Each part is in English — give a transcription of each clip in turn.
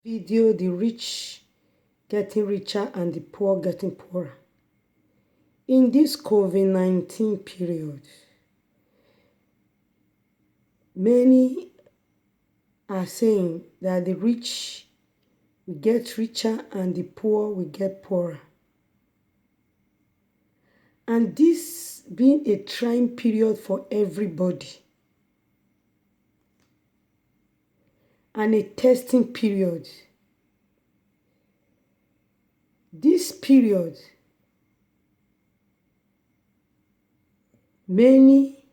Video, the rich getting richer and the poor getting poorer. In this COVID-19 period, many are saying that the rich will get richer and the poor will get poorer. And this being a trying period for everybody and a testing period. This period, many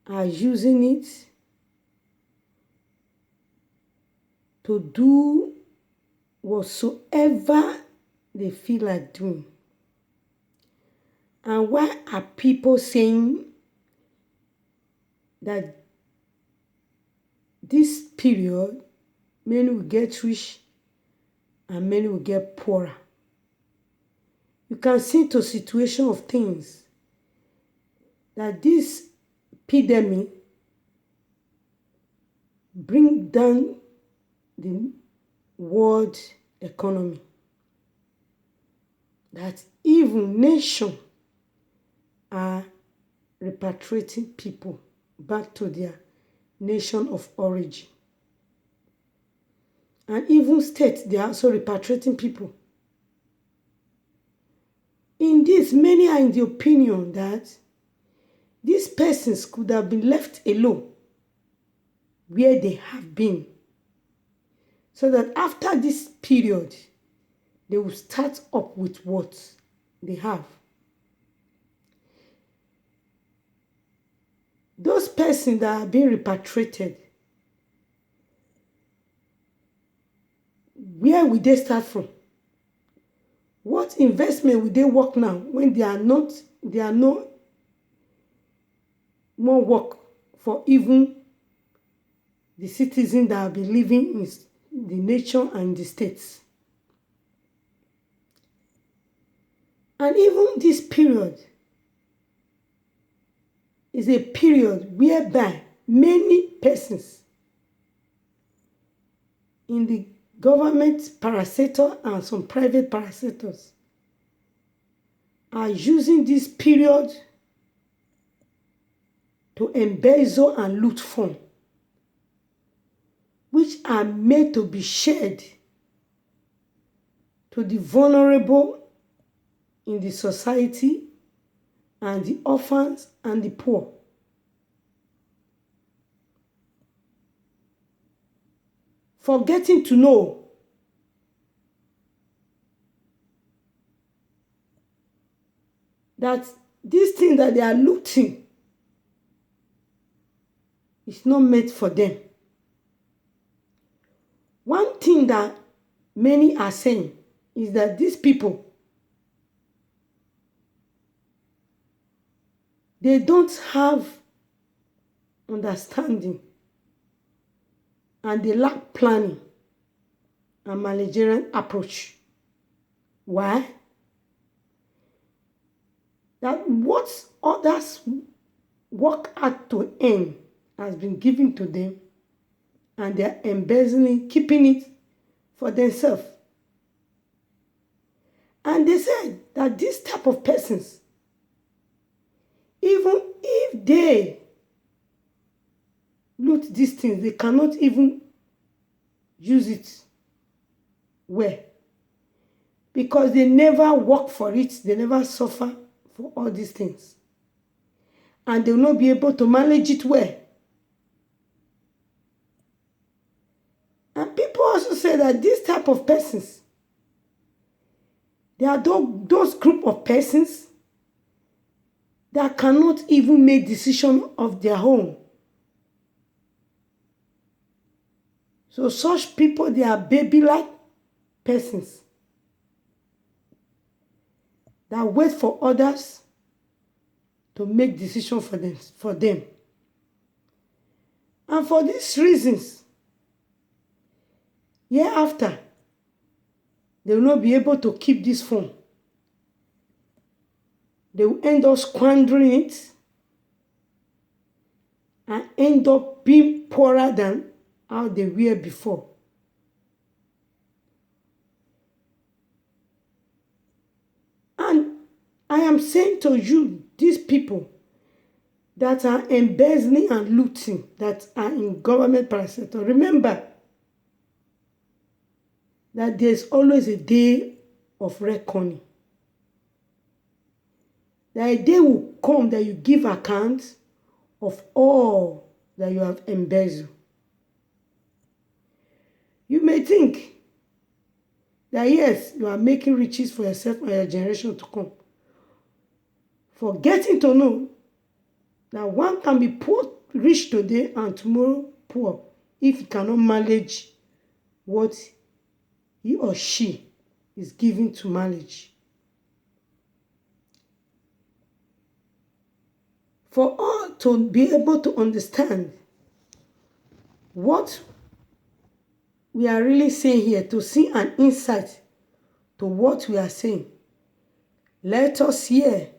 are using it to do whatsoever they feel like doing. And why are people saying that this period, many will get rich and many will get poorer? You can see to situation of things that this epidemic bring down the world economy. That even nations are repatriating people back to their nation of origin. And even states, they are also repatriating people. In this, many are in the opinion that these persons could have been left alone where they have been, so that after this period, they will start up with what they have. Those persons that are being repatriated, where will they start from? What investment will they work now when there are no more work for even the citizens that have been living in the nation and the states? And even this period is a period whereby many persons in the government parastatal and some private parastatals are using this period to embezzle and loot funds, which are made to be shared to the vulnerable in the society and the orphans and the poor. Forgetting to know that this thing that they are looting is not meant for them. One thing that many are saying is that these people, they don't have understanding and they lack planning and managerial approach. Why? That what others work hard to earn has been given to them and they're embezzling, keeping it for themselves. And they said that this type of persons, even if they loot these things, they cannot even use it well, because they never work for it, they never suffer for all these things, and they will not be able to manage it well. And people also say that this type of persons, there are those group of persons that cannot even make decisions of their own. So such people, they are baby-like persons that wait for others to make decisions for them. And for these reasons, hereafter, they will not be able to keep this phone. They will end up squandering it and end up being poorer than how they were before. I am saying to you, these people that are embezzling and looting, that are in government parasector, remember that there's always a day of reckoning. That a day will come that you give account of all that you have embezzled. You may think that yes, you are making riches for yourself and your generation to come. Forgetting to know that one can be poor, rich today and tomorrow poor if he cannot manage what he or she is given to manage. For all to be able to understand what we are really saying here, to see an insight to what we are saying, let us hear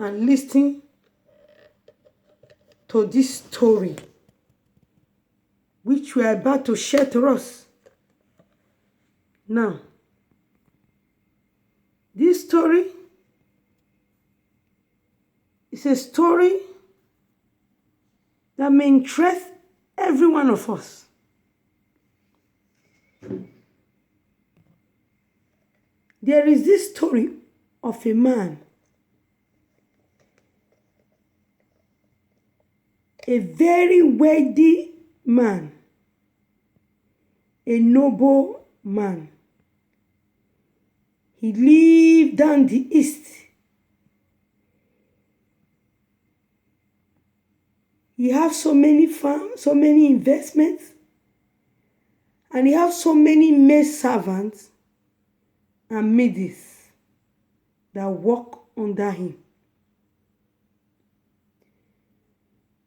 and listen to this story which we are about to share to us. Now, this story is a story that may interest every one of us. There is this story of a man, a very wealthy man, a noble man. He lived down the east. He has so many farms, so many investments, and he has so many maid servants and maids that work under him.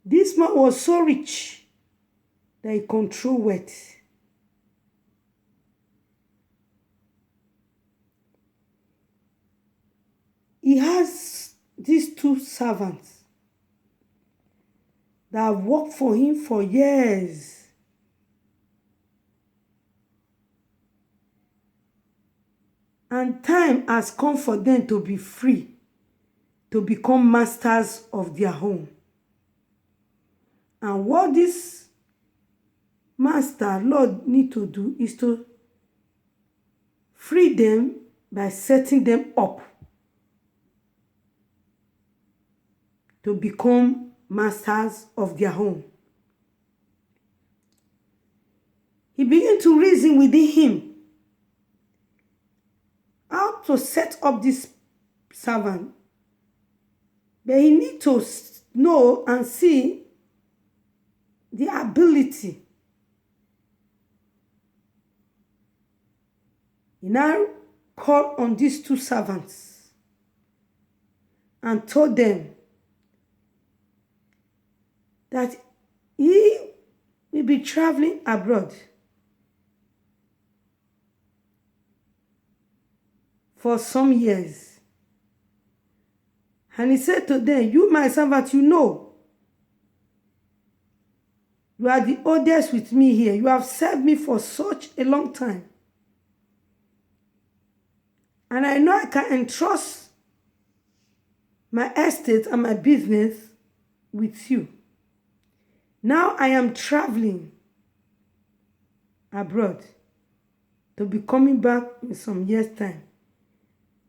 This man was so rich that he controlled wealth. He has these two servants that have worked for him for years. And time has come for them to be free, to become masters of their home. And what this master, Lord, need to do is to free them by setting them up to become masters of their home. He began to reason within him how to set up this servant. But he need to know and see the ability. He now called on these two servants and told them that he will be traveling abroad for some years. And he said to them, you, my servant, you know, you are the oldest with me here. You have served me for such a long time. And I know I can entrust my estate and my business with you. Now I am traveling abroad to be coming back in some years' time.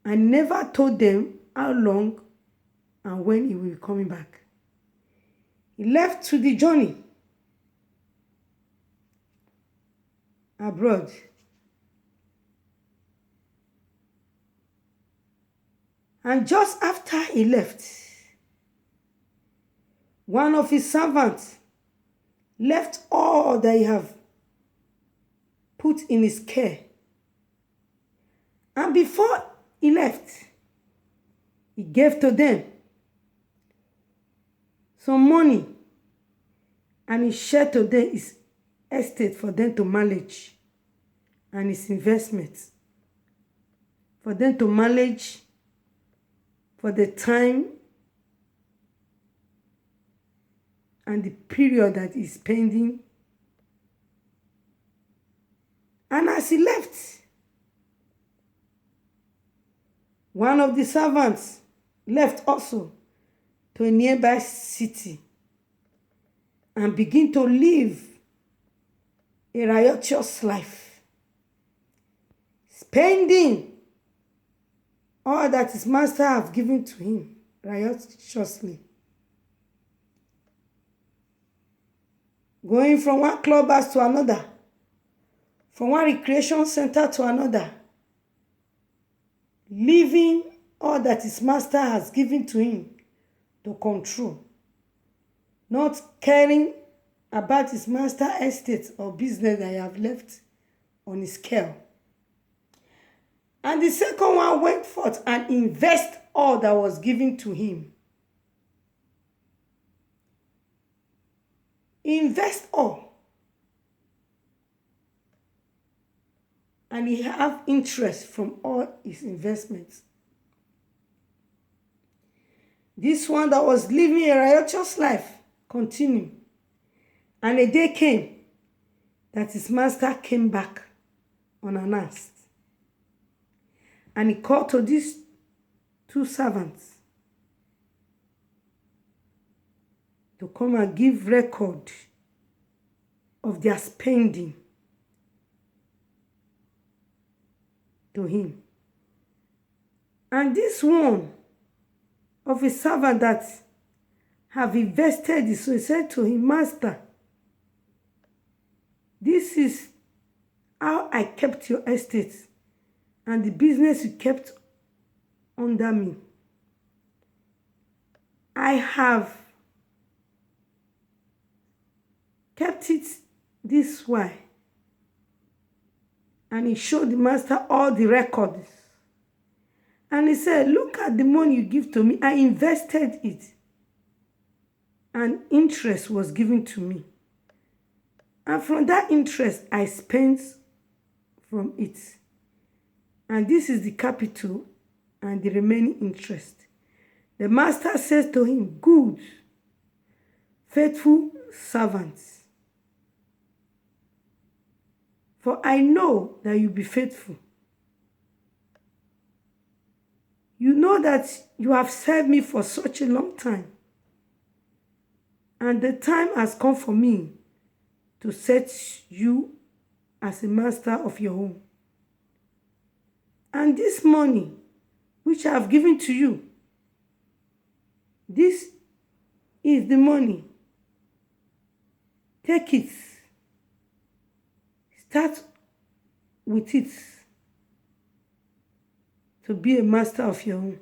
I never told them how long and when he will be coming back. He left to the journey abroad. And just after he left, one of his servants left all that he have put in his care. And before he left, he gave to them some money and he shared to them his estate for them to manage and his investments for them to manage for the time and the period that he's spending. And as he left, One of the servants left also to a nearby city and began to live a riotous life, spending all that his master have given to him riotously, going from one clubhouse to another, from one recreation center to another, leaving all that his master has given to him to control, not caring about his master estate or business that he have left on his scale. And the second one went forth and invest all that was given to him. Invest all. And he have interest from all his investments. This one that was living a riotous life continued. And a day came that his master came back unannounced. And he called to these two servants to come and give record of their spending to him. And this one of a servant that have invested it, so he said to him, Master, this is how I kept your estate and the business you kept under me. I have kept it this way. And he showed the master all the records. And he said, look at the money you give to me. I invested it. And interest was given to me. And from that interest, I spent from it. And this is the capital and the remaining interest. The master says to him, good, faithful servants. For I know that you'll be faithful. You know that you have served me for such a long time. And the time has come for me to set you as a master of your home. And this money, which I have given to you, this is the money. Take it. Start with it to be a master of your own.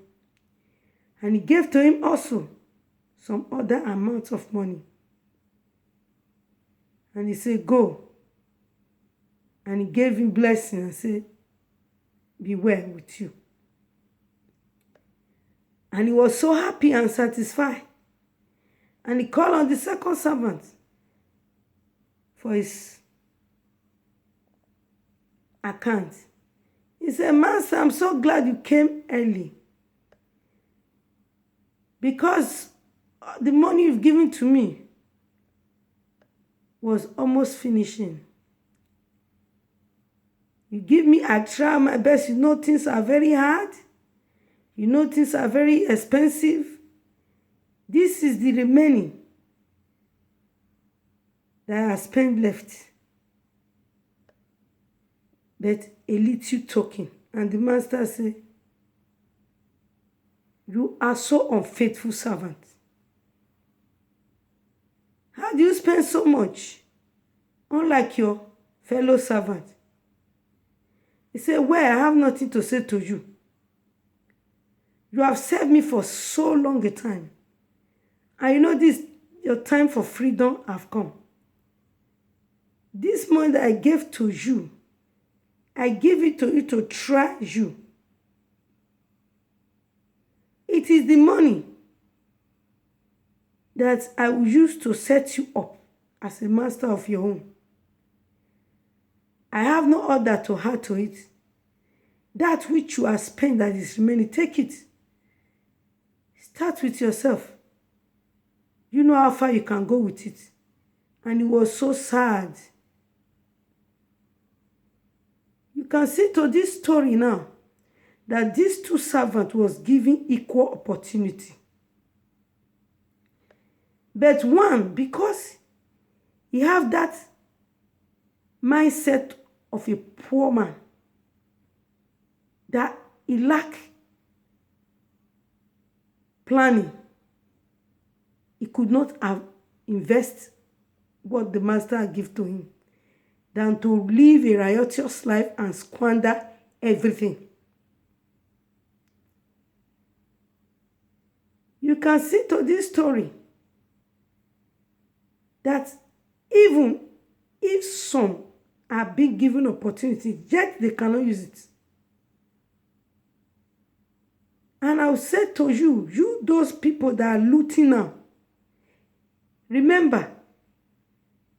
And he gave to him also some other amount of money. And he said, go. And he gave him blessing and said, be well with you. And he was so happy and satisfied. And he called on the second servant for his account. He said, Master, I'm so glad you came early. Because the money you've given to me was almost finishing. You give me, I try my best. You know things are very hard. You know things are very expensive. This is the remaining that I spent left. But a little token. And the master said, you are so unfaithful servant. How do you spend so much? Unlike your fellow servant. He said, well, I have nothing to say to you. You have served me for so long a time. And you know this, your time for freedom have come. This money that I gave to you, I gave it to you to try you. It is the money that I will use to set you up as a master of your own. I have no other to add to it. That which you have spent that is remaining, take it. Start with yourself. You know how far you can go with it. And it was so sad. You can see to this story now that these two servants was given equal opportunity. But one, because he have that mindset of a poor man, that he lack planning, he could not have invest what the master had given to him than to live a riotous life and squander everything. You can see to this story that even if some are being given opportunity, yet they cannot use it. And I'll say to you those people that are looting now, remember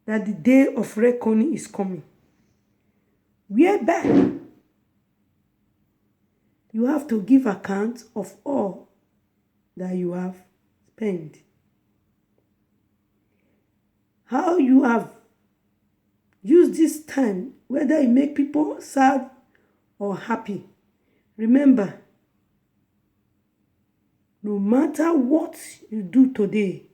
that the day of reckoning is coming, whereby you have to give account of all that you have spent. How you have used this time, whether it make people sad or happy. Remember, no matter what you do today,